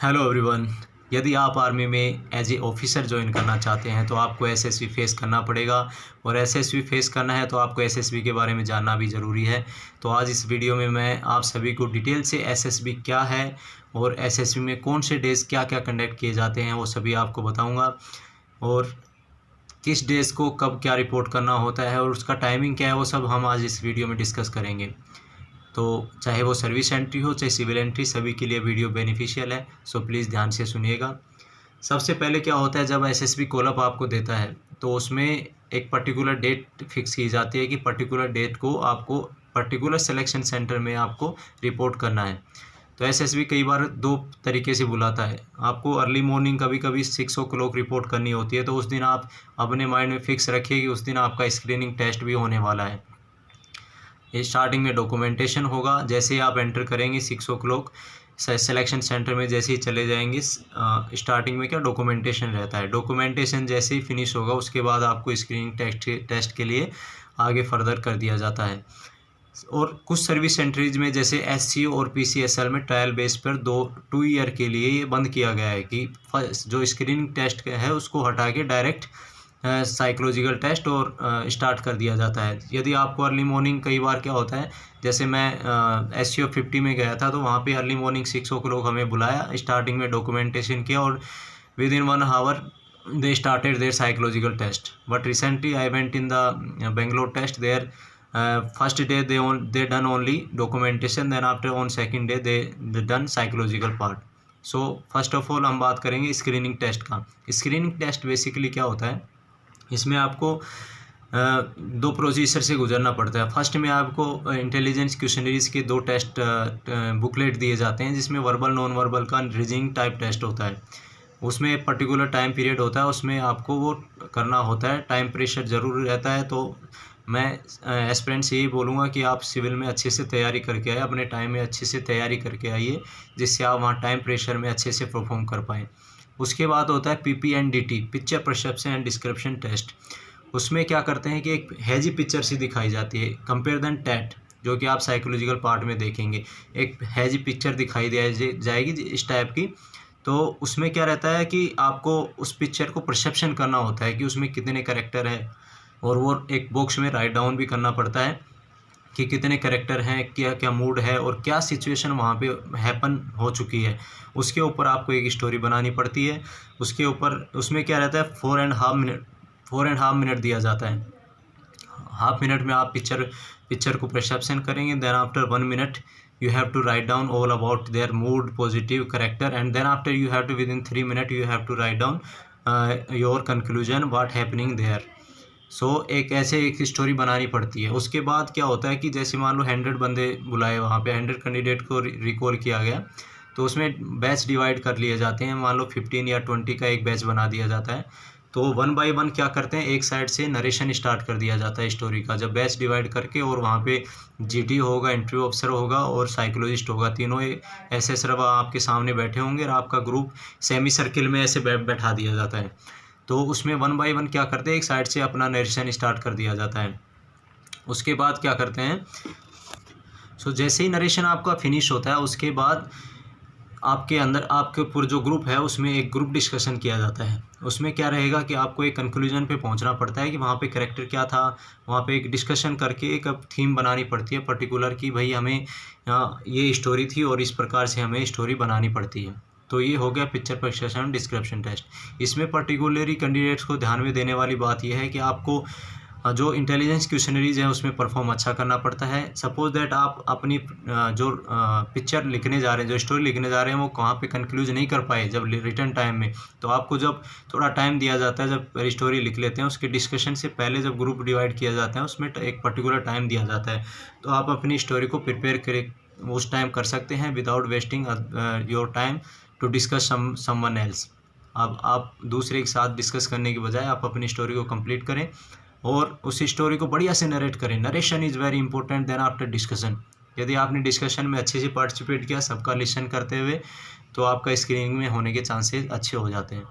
Hello everyone. यदि आप army में एज ए ऑफिसर ज्वाइन करना चाहते हैं तो आपको एसएसबी फेस करना पड़ेगा, और एसएसबी फेस करना है तो आपको एसएसबी के बारे में जानना भी ज़रूरी है। तो आज इस वीडियो में मैं आप सभी को डिटेल से एसएसबी क्या है और एसएसबी में कौन से डेज़ क्या क्या कंडक्ट किए जाते हैं वो सभी आपको बताऊंगा, और किस डेज़ को कब क्या रिपोर्ट करना होता है और उसका टाइमिंग क्या है वो सब हम आज इस वीडियो में डिस्कस करेंगे। तो चाहे वो सर्विस एंट्री हो चाहे सिविल एंट्री, सभी के लिए वीडियो बेनिफिशियल है, सो प्लीज़ ध्यान से सुनिएगा। सबसे पहले क्या होता है, जब एसएसबी कॉलअप आपको देता है तो उसमें एक पर्टिकुलर डेट फिक्स की जाती है कि पर्टिकुलर डेट को आपको पर्टिकुलर सिलेक्शन सेंटर में आपको रिपोर्ट करना है। तो एसएसबी कई बार दो तरीके से बुलाता है। आपको अर्ली मॉर्निंग कभी कभी 6 o'clock रिपोर्ट करनी होती है, तो उस दिन आप अपने माइंड में फिक्स रखिए कि उस दिन आपका स्क्रीनिंग टेस्ट भी होने वाला है। ये स्टार्टिंग में डॉक्यूमेंटेशन होगा। जैसे ही आप एंटर करेंगे 6 o'clock सिलेक्शन सेंटर में, जैसे ही चले जाएंगे स्टार्टिंग में क्या डॉक्यूमेंटेशन रहता है। डॉक्यूमेंटेशन जैसे ही फिनिश होगा उसके बाद आपको स्क्रीनिंग टेस्ट के लिए आगे फर्दर कर दिया जाता है। और कुछ सर्विस सेंटरीज में जैसे एससीओ और पीसीएसएल में ट्रायल बेस पर 2 ईयर के लिए ये बंद किया गया है कि जो स्क्रीनिंग टेस्ट है उसको हटा के डायरेक्ट साइकोलॉजिकल टेस्ट और स्टार्ट कर दिया जाता है। यदि आपको अर्ली मॉर्निंग, कई बार क्या होता है, जैसे मैं एससीओ 50 में गया था तो वहाँ पे अर्ली मॉर्निंग 6 o'clock हमें बुलाया, स्टार्टिंग में डॉक्यूमेंटेशन किया और with in 1 hour they started their psychological test. But recently I went in the Bangalore test there. First day they done only documentation, then after on second day they done psychological part. So first of all हम बात करेंगे screening test का। Screening test basically क्या होता है, इसमें आपको दो प्रोसीजर से गुजरना पड़ता है। फर्स्ट में आपको इंटेलिजेंस क्वेश्चनरीज के 2 टेस्ट बुकलेट दिए जाते हैं, जिसमें वर्बल नॉन वर्बल का रीजनिंग टाइप टेस्ट होता है। उसमें एक पर्टिकुलर टाइम पीरियड होता है, उसमें आपको वो करना होता है। टाइम प्रेशर ज़रूर रहता है, तो मैं एस्पिरेंट से यही बोलूँगा कि आप सिविल में अच्छे से तैयारी करके आए, अपने टाइम में अच्छे से तैयारी करके आइए, जिससे आप वहाँ टाइम प्रेशर में अच्छे से परफॉर्म कर पाएँ। उसके बाद होता है PPNDT, picture perception and description test. उसमें क्या करते हैं कि एक हैजी पिक्चर सी दिखाई जाती है, कंपेयर देन टैट, जो कि आप साइकोलॉजिकल पार्ट में देखेंगे। एक हैजी पिक्चर दिखाई जाएगी इस टाइप की। तो उसमें क्या रहता है कि आपको उस पिक्चर को परसेप्शन करना होता है कि उसमें कितने कैरेक्टर हैं, और वो एक बॉक्स में राइट डाउन भी करना पड़ता है कि कितने कैरेक्टर हैं, क्या क्या मूड है और क्या सिचुएशन वहाँ पे हैपन हो चुकी है। उसके ऊपर आपको एक स्टोरी बनानी पड़ती है। उसके ऊपर उसमें क्या रहता है, 4.5 मिनट दिया जाता है। हाफ मिनट में आप पिक्चर को परसेप्शन करेंगे, then after 1 minute you have to write down all about their mood, positive character, and then after you have to within 3 minutes you have to write down your conclusion what happening there. सो एक ऐसे एक story बनानी पड़ती है। उसके बाद क्या होता है कि जैसे मान लो 100 बंदे बुलाए, वहाँ पे 100 कैंडिडेट को रिकॉल किया गया, तो उसमें बैच डिवाइड कर लिए जाते हैं। मान लो 15 या 20 का एक बैच बना दिया जाता है। तो 1 by 1 क्या करते हैं, एक साइड से नरेशन स्टार्ट कर दिया जाता है स्टोरी का, जब बैच डिवाइड करके, और वहाँ पे जीटी होगा, इंटरव्यू ऑफिसर होगा और साइकोलॉजिस्ट होगा, तीनों ऐसे सिर्फ आपके सामने बैठे होंगे, और आपका ग्रुप सेमी सर्किल में ऐसे बैठा दिया जाता है। तो उसमें 1 by 1 क्या करते हैं, एक साइड से अपना नरेशन स्टार्ट कर दिया जाता है। उसके बाद क्या करते हैं, जैसे ही नरेशन आपका फिनिश होता है उसके बाद आपके अंदर आपके ऊपर जो ग्रुप है उसमें एक ग्रुप डिस्कशन किया जाता है। उसमें क्या रहेगा कि आपको एक कंक्लूजन पे पहुंचना पड़ता है कि वहाँ पे कैरेक्टर क्या था, वहाँ पे एक डिस्कशन करके एक थीम बनानी पड़ती है पर्टिकुलर कि भाई हमें ये स्टोरी थी और इस प्रकार से हमें स्टोरी बनानी पड़ती है। तो ये हो गया पिक्चर परसेप्शन डिस्क्रिप्शन टेस्ट। इसमें पर्टिकुलरली कैंडिडेट्स को ध्यान में देने वाली बात यह है कि आपको जो इंटेलिजेंस क्वेश्चनरीज है उसमें परफॉर्म अच्छा करना पड़ता है। सपोज दैट आप अपनी जो पिक्चर लिखने जा रहे हैं, जो स्टोरी लिखने जा रहे हैं, वो कहाँ पे कंक्लूज नहीं कर पाए जब रिटर्न टाइम में, तो आपको जब थोड़ा टाइम दिया जाता है, जब स्टोरी लिख लेते हैं उसके डिस्कशन से पहले जब ग्रुप डिवाइड किया जाता है उसमें एक पर्टिकुलर टाइम दिया जाता है, तो आप अपनी स्टोरी को प्रिपेयर करें उस टाइम कर सकते हैं without wasting your time to discuss someone else. अब आप दूसरे के साथ डिस्कस करने की बजाय आप अपनी स्टोरी को कंप्लीट करें और उस स्टोरी को बढ़िया से नरेट करें। Narration is very important then after discussion. यदि आपने डिस्कशन में अच्छे से पार्टिसिपेट किया सबका लिसन करते हुए, तो आपका स्क्रीनिंग में होने के चांसेस अच्छे हो जाते हैं।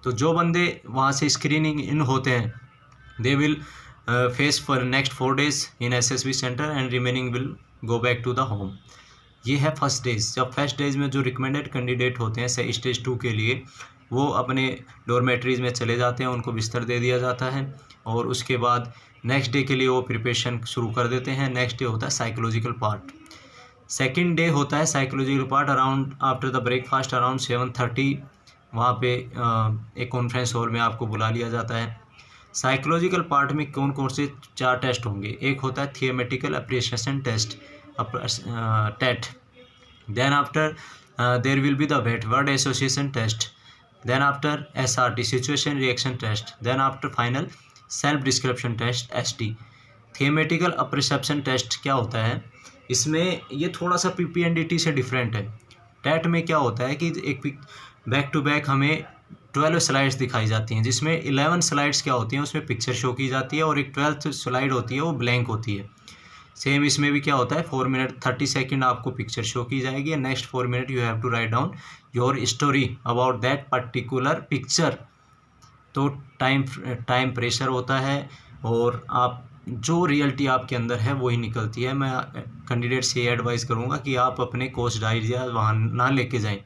तो जो बंदे वहाँ से स्क्रीनिंग इन होते हैं they will face for next 4 days in SSB centre and remaining will go back to the home. ये है फर्स्ट डेज। जब फर्स्ट डेज में जो रिकमेंडेड कैंडिडेट होते हैं से स्टेज 2 के लिए, वो अपने डॉर्मेटरीज़ में चले जाते हैं, उनको बिस्तर दे दिया जाता है और उसके बाद नेक्स्ट डे के लिए वो प्रिपरेशन शुरू कर देते हैं। नेक्स्ट डे होता है साइकोलॉजिकल पार्ट। सेकंड डे होता है psychological part around after the breakfast around 7:30 वहाँ पे एक कॉन्फ्रेंस हॉल में आपको बुला लिया जाता है। साइकोलॉजिकल पार्ट में कौन कौन से 4 टेस्ट होंगे। एक होता है thematic appreciation test TAT, then after there will be the word association test, then after SRT situation reaction test, then after final self description test ST। Thematic apperception test क्या होता है, इसमें ये थोड़ा सा PPNDT से डिफरेंट है। TET में क्या होता है कि एक बैक टू बैक हमें 12 स्लाइड्स दिखाई जाती हैं, जिसमें 11 स्लाइड्स क्या होती हैं, उसमें पिक्चर शो की जाती है और एक 12th स्लाइड होती है वो ब्लैंक होती है। सेम इसमें भी क्या होता है 4 मिनट 30 सेकेंड आपको पिक्चर शो की जाएगी, next 4 minute you have to write down your story about that particular picture. तो टाइम प्रेशर होता है और आप जो रियलिटी आपके अंदर है वही निकलती है। मैं कैंडिडेट से ये एडवाइस करूँगा कि आप अपने कोर्स आइडिया वहाँ ना लेके जाएं,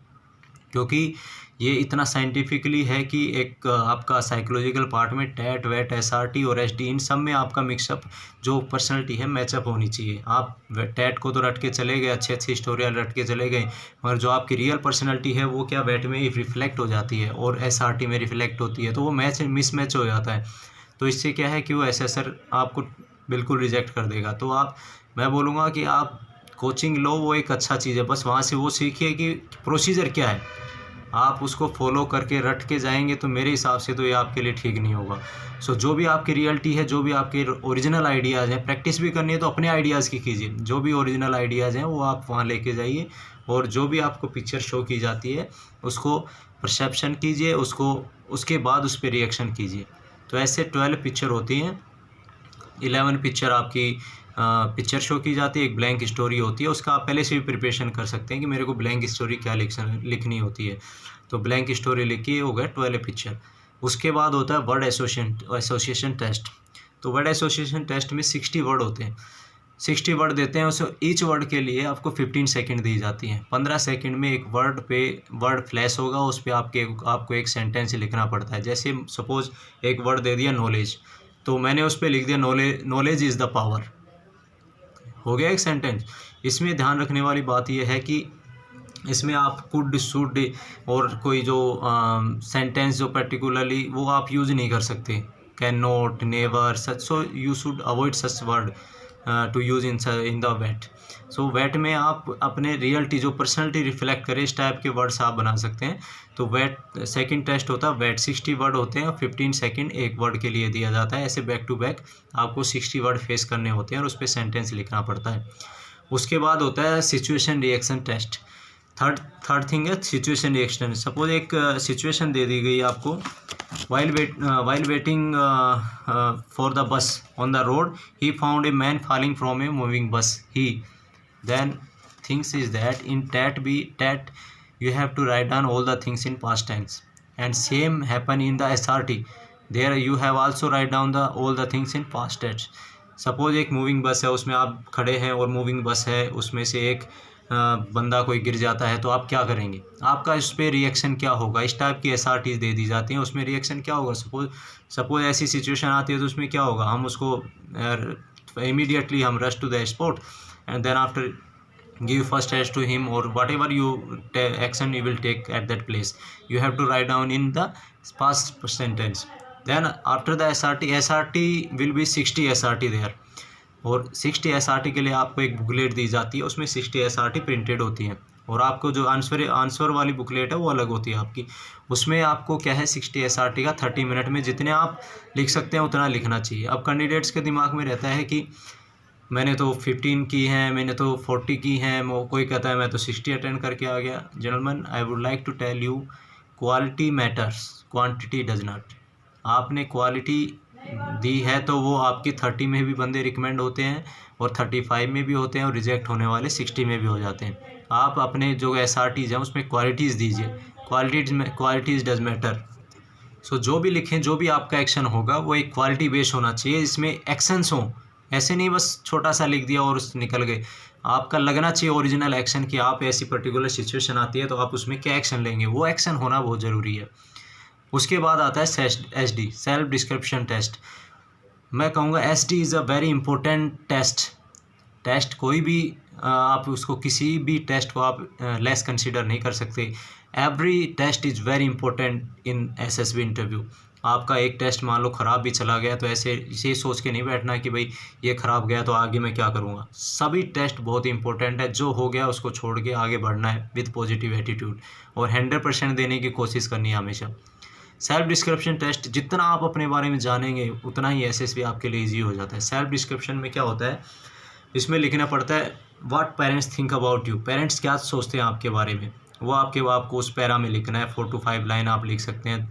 क्योंकि ये इतना साइंटिफिकली है कि एक आपका साइकोलॉजिकल पार्ट में टेट वेट SRT और SD इन सब में आपका मिक्सअप जो पर्सनैलिटी है मैचअप होनी चाहिए। आप टेट को तो रट के चले गए, अच्छी स्टोरियाँ रट के चले गए, मगर जो आपकी रियल पर्सनैलिटी है वो क्या वेट में रिफ्लेक्ट हो जाती है और SRT में रिफ्लेक्ट होती है, तो वो मिसमैच हो जाता है। तो इससे क्या है कि वो असेसर आपको बिल्कुल रिजेक्ट कर देगा। तो मैं बोलूँगा कि आप कोचिंग लो, वो एक अच्छा चीज़ है, बस वहाँ से वो सीखिए कि प्रोसीजर क्या है, आप उसको फॉलो करके रट के जाएंगे तो मेरे हिसाब से तो ये आपके लिए ठीक नहीं होगा। सो जो भी आपकी रियलिटी है, जो भी आपके ओरिजिनल आइडियाज़ हैं, प्रैक्टिस भी करनी है तो अपने आइडियाज़ की कीजिए, जो भी ओरिजिनल आइडियाज़ हैं वो आप वहाँ लेके जाइए और जो भी आपको पिक्चर शो की जाती है उसको परसेप्शन कीजिए, उसके बाद उस पर रिएक्शन कीजिए। तो ऐसे 12 पिक्चर होती हैं, 11 पिक्चर आपकी पिक्चर शो की जाती है, एक ब्लैंक स्टोरी होती है, उसका आप पहले से भी प्रिपरेशन कर सकते हैं कि मेरे को ब्लैंक स्टोरी क्या लिखनी होती है, तो ब्लैंक स्टोरी लिखी हो गया 12 पिक्चर। उसके बाद होता है वर्ड एसोसिएशन टेस्ट। तो वर्ड एसोसिएशन टेस्ट में 60 वर्ड होते हैं, 60 वर्ड देते हैं, उस ईच वर्ड के लिए आपको 15 सेकेंड दी जाती हैं। 15 सेकेंड में एक वर्ड फ्लैश होगा, उस पर आपको एक सेंटेंस लिखना पड़ता है। जैसे सपोज एक वर्ड दे दिया नॉलेज, तो मैंने उस पर लिख दिया नॉलेज इज़ द पावर, हो गया एक सेंटेंस। इसमें ध्यान रखने वाली बात यह है कि इसमें आप कुड शुड और कोई जो सेंटेंस जो पर्टिकुलरली वो आप यूज़ नहीं कर सकते, can not, never, such. So you should avoid such word to use in the वेट। सो वेट में आप अपने रियलिटी जो पर्सनैलिटी रिफ्लेक्ट करे इस टाइप के वर्ड्स आप बना सकते हैं। तो वेट सेकंड टेस्ट होता है वेट, 60 वर्ड होते हैं, 15 सेकंड एक वर्ड के लिए दिया जाता है। ऐसे बैक टू बैक आपको 60 वर्ड फेस करने होते हैं और उस पर सेंटेंस लिखना पड़ता है। उसके बाद होता है situation reaction test. Third thing है सिचुएशन रिएक्शन। सपोज एक सिचुएशन दे दी गई आपको, while waiting for the bus on the road, he found a man falling from a moving bus. He then thinks is that in TAT you have to write down all the things in past tense, and same happen in the SRT. There you have also write down all the things in past tense. Suppose एक moving बस है, उसमें आप खड़े हैं और moving बस है, उसमें से एक बंदा कोई गिर जाता है, तो आप क्या करेंगे, आपका इस पर रिएक्शन क्या होगा। इस टाइप की SRT दे दी जाती हैं, उसमें रिएक्शन क्या होगा। सपोज ऐसी सिचुएशन आती है तो उसमें क्या होगा, हम उसको इमीडिएटली हम rush to the spot and then after give first aid to him or whatever you action you will take at that place, you have to write down in the past sentence. Then after the SRT will be 60 SRT there, और 60 SRT के लिए आपको एक booklet दी जाती है, उसमें 60 SRT printed होती हैं और आपको जो आंसर वाली बुकलेट है वो अलग होती है आपकी। उसमें आपको क्या है 60 SRT का 30 मिनट में जितने आप लिख सकते हैं उतना लिखना चाहिए। अब कैंडिडेट्स के दिमाग में रहता है कि मैंने तो 15 की हैं, मैंने तो 40 की हैं, कोई कहता है मैं तो 60 अटेंड करके आ गया। Gentleman, I would like to tell you, quality matters, quantity does not. आपने क्वालिटी दी है तो वो आपकी 30 में भी बंदे रिकमेंड होते हैं और 35 में भी होते हैं और रिजेक्ट होने वाले 60 में भी हो जाते हैं। आप अपने जो SRTs हैं उसमें क्वालिटीज़ दीजिए, क्वालिटीज़ डज मैटर। सो जो भी लिखें, जो भी आपका एक्शन होगा वो एक क्वालिटी बेस्ड होना चाहिए, इसमें एक्शंस हों, ऐसे नहीं बस छोटा सा लिख दिया और उस निकल गए। आपका लगना चाहिए ओरिजिनल एक्शन कि आप ऐसी पर्टिकुलर सिचुएशन आती है तो आप उसमें क्या एक्शन लेंगे, वो एक्शन होना बहुत ज़रूरी है। उसके बाद आता है SD, सेल्फ डिस्क्रिप्शन टेस्ट। मैं कहूँगा SD is a very important test. कोई भी आप उसको किसी भी टेस्ट को आप लेस कंसीडर नहीं कर सकते। Every test is very important in SSB interview. आपका एक टेस्ट मान लो ख़राब भी चला गया तो ऐसे इसे सोच के नहीं बैठना कि भाई ये ख़राब गया तो आगे मैं क्या करूँगा। सभी टेस्ट बहुत इंपॉर्टेंट है, जो हो गया उसको छोड़ के आगे बढ़ना है विद पॉजिटिव एटीट्यूड और 100% देने की कोशिश करनी है हमेशा। सेल्फ डिस्क्रिप्शन टेस्ट जितना आप अपने बारे में जानेंगे उतना ही SSB आपके लिए ईजी हो जाता है। सेल्फ डिस्क्रिप्शन में क्या होता है, इसमें लिखना पड़ता है what parents think about you. Parents क्या सोचते हैं आपके बारे में, वो आपको उस पैरा में लिखना है। 4 to 5 लाइन आप लिख सकते हैं।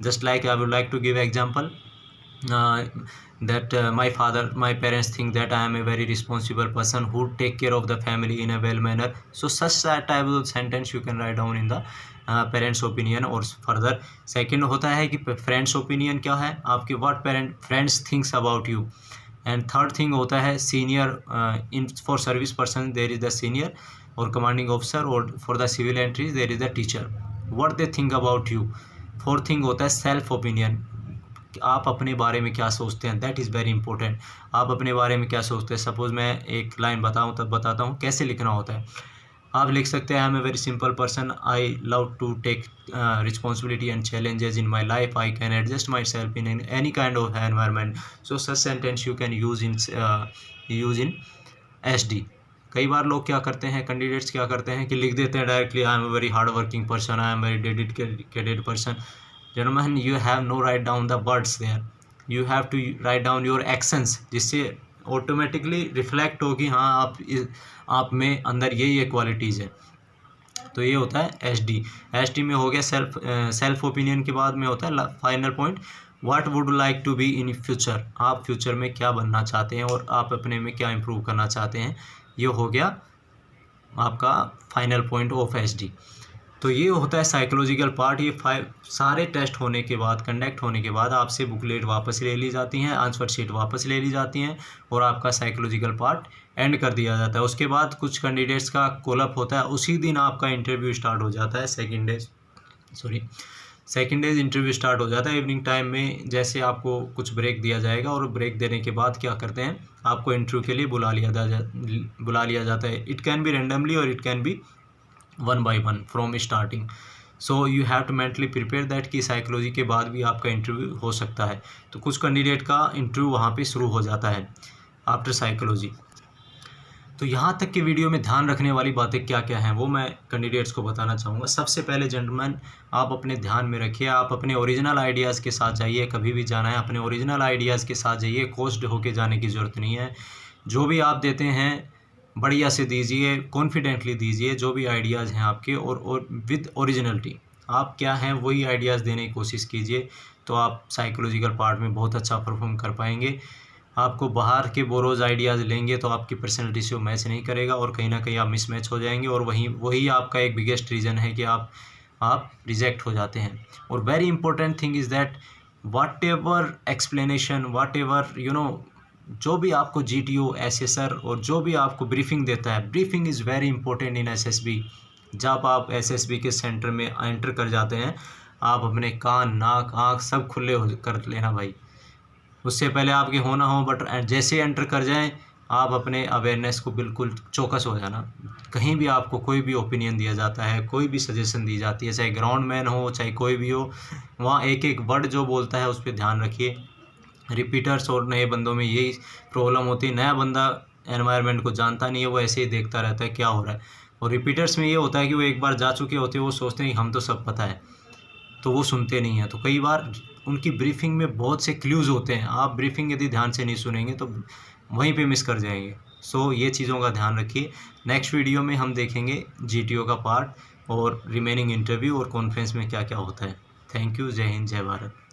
Just like I would like to give example that my parents think that I am a very responsible person who take care of the family in a well manner. So such type of sentence you can write down in the parents opinion or further. Second होता है कि friends opinion क्या है आपके, what friends thinks about you. And third thing होता है senior, in for service person there is the senior or commanding officer, or for the civil entries there is the teacher, what they think about you. Fourth thing होता है self opinion, आप अपने बारे में क्या सोचते हैं, दैट इज़ वेरी इंपॉर्टेंट। आप अपने बारे में क्या सोचते हैं, सपोज़ मैं एक लाइन बताऊं तब बताता हूं कैसे लिखना होता है। आप लिख सकते हैं I am a very simple person, I love to take responsibility and challenges in my life, I can adjust my self in any kind of environment. So such sentence you can use in SD। कई बार लोग क्या करते हैं, candidates क्या करते हैं कि लिख देते हैं directly I am a very hard working person, I am very dedicated person. Gentlemen, you have no write down the words there, you have to write down your actions, जिससे ऑटोमेटिकली रिफ्लेक्ट हो कि हाँ आप में अंदर ये qualities है। तो ये होता है SD में हो गया सेल्फ ओपिनियन। के बाद में होता है final point, what would like to be in future. आप फ्यूचर में क्या बनना चाहते हैं और आप अपने में क्या इम्प्रूव करना चाहते हैं, ये हो गया आपका फाइनल पॉइंट ऑफ SD। तो ये होता है साइकोलॉजिकल पार्ट। ये 5 सारे टेस्ट होने के बाद, कंडक्ट होने के बाद आपसे बुकलेट वापस ले ली जाती हैं, आंसर शीट वापस ले ली जाती हैं और आपका साइकोलॉजिकल पार्ट एंड कर दिया जाता है। उसके बाद कुछ कैंडिडेट्स का कॉलअप होता है, उसी दिन आपका इंटरव्यू स्टार्ट हो जाता है। सेकेंड डेज इंटरव्यू स्टार्ट हो जाता है इवनिंग टाइम में। जैसे आपको कुछ ब्रेक दिया जाएगा और ब्रेक देने के बाद क्या करते हैं, आपको इंटरव्यू के लिए बुला लिया जाता है। इट कैन बी रेंडमली और it can be 1 by 1 from starting. So you have to mentally prepare that कि साइकोलॉजी के बाद भी आपका इंटरव्यू हो सकता है। तो कुछ कैंडिडेट का इंटरव्यू वहाँ पे शुरू हो जाता है आफ्टर साइकोलॉजी। तो यहाँ तक की वीडियो में ध्यान रखने वाली बातें क्या क्या हैं वो मैं कैंडिडेट्स को बताना चाहूँगा। सबसे पहले जेंटलमैन, आप अपने ध्यान में रखिए, आप अपने ओरिजिनल आइडियाज़ के साथ जाइए। कभी भी जाना है अपने ओरिजिनल आइडियाज़ के साथ जाइए, कोस्ड होके जाने की ज़रूरत नहीं है। जो भी आप देते हैं बढ़िया से दीजिए, कॉन्फिडेंटली दीजिए जो भी आइडियाज़ हैं आपके, और विद ओरिजिनलिटी। आप क्या हैं वही आइडियाज़ देने की कोशिश कीजिए, तो आप साइकोलॉजिकल पार्ट में बहुत अच्छा परफॉर्म कर पाएंगे। आपको बाहर के बोरोज आइडियाज़ लेंगे तो आपकी पर्सनैलिटी से वो मैच नहीं करेगा और कहीं ना कहीं आप मिसमैच हो जाएंगे, और वही आपका एक बिगेस्ट रीज़न है कि आप रिजेक्ट हो जाते हैं। और very important thing is that whatever explanation, whatever जो भी आपको GTO, SSR और जो भी आपको ब्रीफिंग देता है, briefing is very important in SSB। जब आप SSB के सेंटर में एंटर कर जाते हैं, आप अपने कान, नाक, आँख सब खुले कर लेना भाई। उससे पहले आपके होना हो, बट जैसे एंटर कर जाएं आप अपने अवेयरनेस को बिल्कुल चौकस हो जाना। कहीं भी आपको कोई भी ओपिनियन दिया जाता है, कोई भी सजेशन दी जाती है, चाहे ग्राउंड मैन हो चाहे कोई भी हो, वहाँ एक एक वर्ड जो बोलता है उस पर ध्यान रखिए। रिपीटर्स और नए बंदों में यही प्रॉब्लम होती है, नया बंदा एनवायरनमेंट को जानता नहीं है, वो ऐसे ही देखता रहता है क्या हो रहा है। और रिपीटर्स में ये होता है कि वो एक बार जा चुके होते हैं, वो सोचते हैं कि हम तो सब पता है, तो वो सुनते नहीं हैं। तो कई बार उनकी ब्रीफिंग में बहुत से क्लूज़ होते हैं, आप ब्रीफिंग यदि ध्यान से नहीं सुनेंगे तो वहीं पे मिस कर जाएंगे। सो ये चीज़ों का ध्यान रखिए। नेक्स्ट वीडियो में हम देखेंगे GTO का पार्ट और रिमेनिंग इंटरव्यू और कॉन्फ्रेंस में क्या क्या होता है। Thank you. जय हिंद, जय भारत।